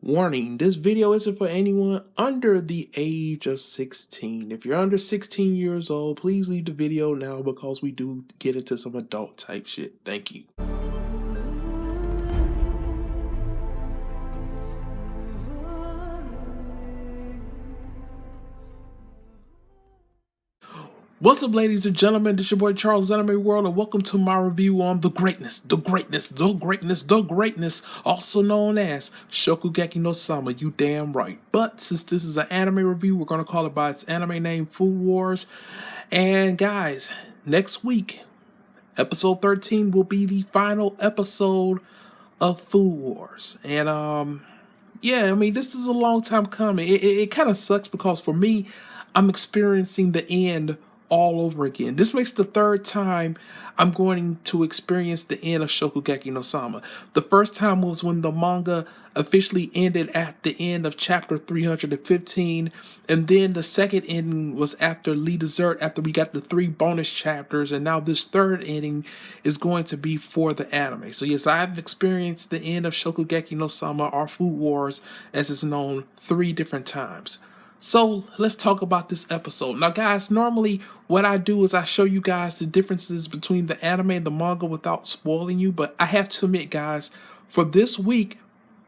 Warning, this video isn't for anyone under the age of 16. If you're under 16 years old, please leave the video now because we do get into some adult type shit. Thank you. What's up, ladies and gentlemen? This is your boy CharlesISanimeWorld, and welcome to my review on the greatness, also known as Shokugeki no Soma. You damn right. But since this is an anime review, we're gonna call it by its anime name, Food Wars. And guys, next week, episode 13 will be the final episode of Food Wars. And yeah, I mean, this is a long time coming. It kind of sucks because for me, I'm experiencing the end all over again. This makes the third time I'm going to experience the end of Shokugeki no Soma. The first time was when the manga officially ended at the end of chapter 315, and then the second ending was after Le Dessert, after we got the 3 bonus chapters, and now this third ending is going to be for the anime. So yes, I've experienced the end of Shokugeki no Soma, or Food Wars as it's known, 3 different times. So let's talk about this episode. Now guys, normally what I do is I show you guys the differences between the anime and the manga without spoiling you, but I have to admit guys, for this week,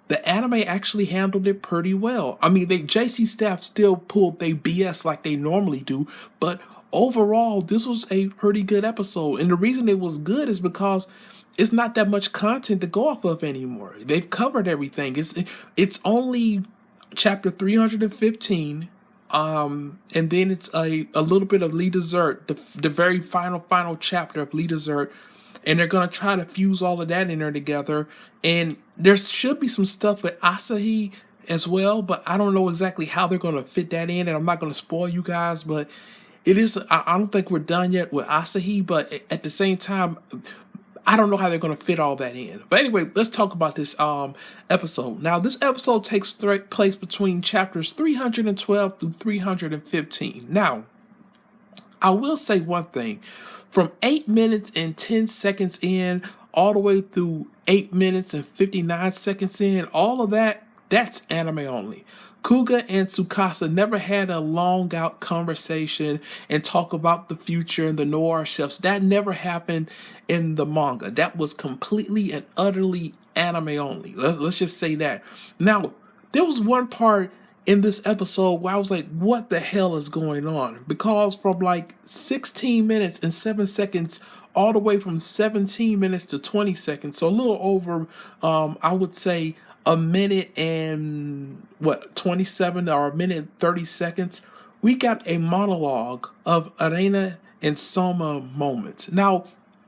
the anime actually handled it pretty well. I mean, JC staff still pulled their BS like they normally do, but overall, this was a pretty good episode. And the reason it was good is because it's not that much content to go off of anymore. They've covered everything. It's only chapter 315, and then it's a little bit of Le Dessert, the very final chapter of Le Dessert, and they're gonna try to fuse all of that in there together. And there should be some stuff with Asahi as well, but I don't know exactly how they're gonna fit that in, and I'm not gonna spoil you guys, but it is, I don't think we're done yet with Asahi, but at the same time, I don't know how they're going to fit all that in. But anyway, let's talk about this episode. Now, this episode takes place between chapters 312 through 315. Now, I will say one thing. From 8 minutes and 10 seconds in, all the way through 8 minutes and 59 seconds in, all of that, that's anime only. Kuga and Tsukasa never had a long out conversation and talk about the future and the noir chefs. That never happened in the manga. That was completely and utterly anime only. Let's just say that. Now, there was one part in this episode where I was like, what the hell is going on? Because from like 16 minutes and 7 seconds all the way from 17 minutes to 20 seconds, so a little over, I would say, a minute and 27 or a minute and 30 seconds, we got a monologue of Arena and Soma moments. Now,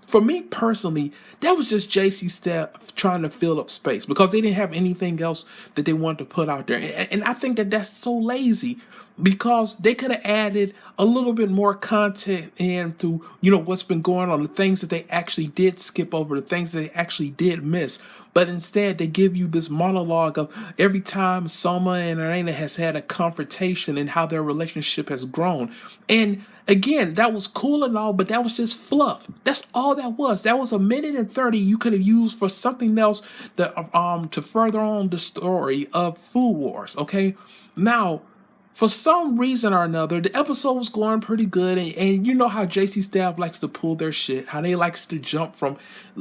for me personally, that was just JC staff trying to fill up space because they didn't have anything else that they wanted to put out there. And I think that that's so lazy because they could have added a little bit more content into, you know, what's been going on, the things that they actually did skip over, the things that they actually did miss. But instead, they give you this monologue of every time Soma and Arena has had a confrontation and how their relationship has grown. And again, that was cool and all, but that was just fluff. That's all that was. That was a minute and 30 you could have used for something else to further on the story of Food Wars, okay? Now, for some reason or another, the episode was going pretty good, and you know how JC staff likes to pull their shit, how they likes to jump from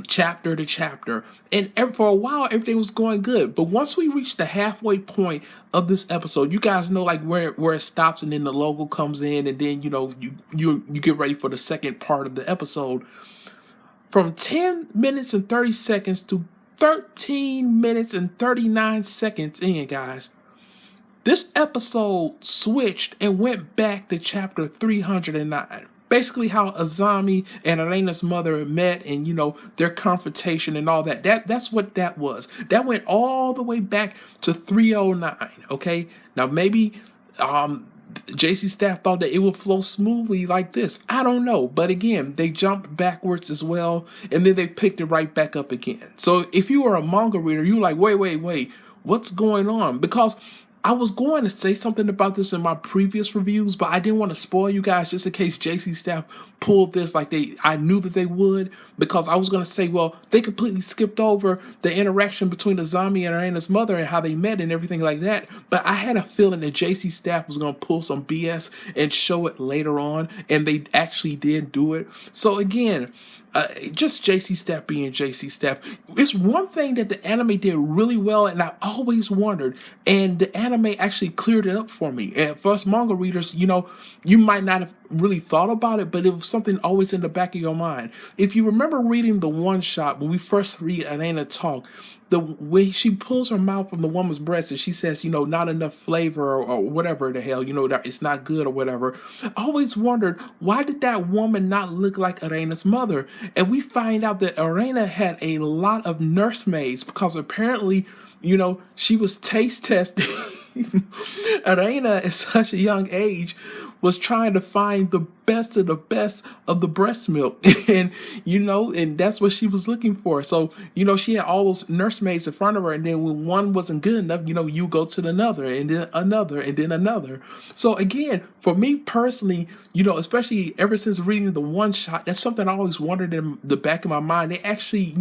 chapter to chapter, and for a while everything was going good. But once we reached the halfway point of this episode, you guys know like where it stops, and then the logo comes in, and then you know you get ready for the second part of the episode. From 10 minutes and 30 seconds to 13 minutes and 39 seconds in, guys, this episode switched and went back to chapter 309. Basically how Azami and Arena's mother met, and you know, their confrontation and all that. That's what that was. That went all the way back to 309, okay? Now maybe JC staff thought that it would flow smoothly like this. I don't know. But again, they jumped backwards as well, and then they picked it right back up again. So if you are a manga reader, you're like, wait, what's going on? Because I was going to say something about this in my previous reviews, but I didn't want to spoil you guys just in case JC staff pulled this like I knew that they would, because I was going to say, well, they completely skipped over the interaction between Azami and Arena's mother and how they met and everything like that. But I had a feeling that JC staff was going to pull some BS and show it later on, and they actually did do it. So again, just JC Staff being JC Staff. It's one thing that the anime did really well, and I always wondered, and the anime actually cleared it up for me. And for us manga readers, you might not have really thought about it, but it was something always in the back of your mind. If you remember reading the one shot when we first read Arena talk, the way she pulls her mouth from the woman's breast and she says, not enough flavor or whatever the hell, that it's not good or whatever. I always wondered, why did that woman not look like Arena's mother? And we find out that Arena had a lot of nursemaids because apparently, she was taste testing. Arena at such a young age was trying to find the best of the breast milk. and and that's what she was looking for. So she had all those nursemaids in front of her, and then when one wasn't good enough, you go to another and then another and then another. So again, for me personally, especially ever since reading the one shot, that's something I always wondered in the back of my mind. They actually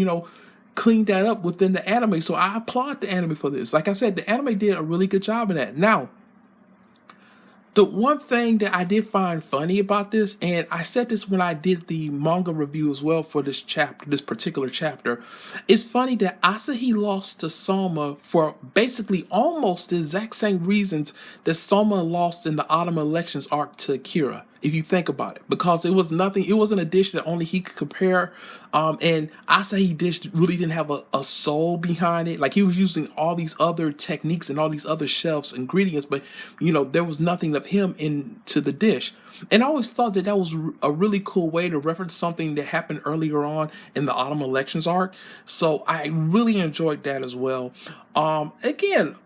cleaned that up within the anime. So I applaud the anime for this. Like I said, the anime did a really good job in that. Now, the one thing that I did find funny about this, and I said this when I did the manga review as well for this particular chapter, it's funny that Asahi lost to Soma for basically almost the exact same reasons that Soma lost in the autumn elections arc to Kira, if you think about it, because it was a dish that only he could compare, and Asahi dish really didn't have a soul behind it. Like, he was using all these other techniques and all these other chefs ingredients, but there was nothing of him into the dish. And I always thought that was a really cool way to reference something that happened earlier on in the autumn elections arc. So I really enjoyed that as well. Again,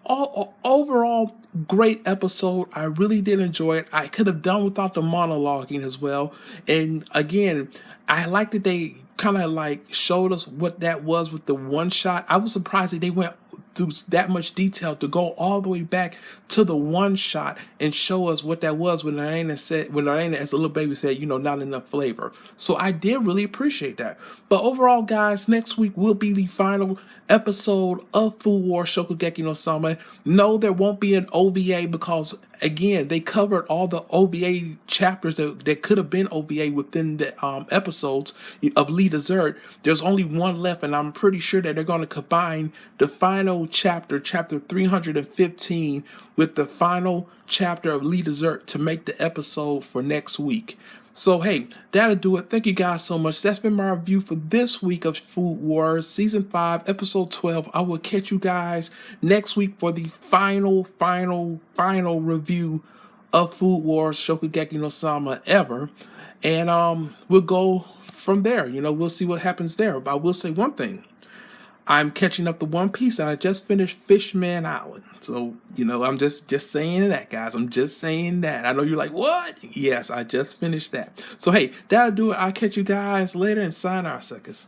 overall, great episode. I really did enjoy it. I could have done without the monologuing as well. And again, I like that they kind of like showed us what that was with the one shot. I was surprised that they went through that much detail to go all the way back to the one shot and show us what that was when Arena as a little baby said, not enough flavor. So I did really appreciate that. But overall, guys, next week will be the final episode of Food War Shokugeki no Sama. No, there won't be an OVA because, again, they covered all the OVA chapters that could have been OVA within the episodes of Lee Dessert. There's only one left, and I'm pretty sure that they're going to combine the final chapter 315, with the final chapter of Lee Dessert to make the episode for next week. So, hey, that'll do it. Thank you guys so much. That's been my review for this week of Food Wars, Season 5, Episode 12. I will catch you guys next week for the final review of Food Wars Shokugeki no Sama ever. And we'll go from there. We'll see what happens there. But I will say one thing. I'm catching up to One Piece, and I just finished Fishman Island. So, I'm just saying that, guys. I'm just saying that. I know you're like, what? Yes, I just finished that. So, hey, that'll do it. I'll catch you guys later, and sayonara, suckers.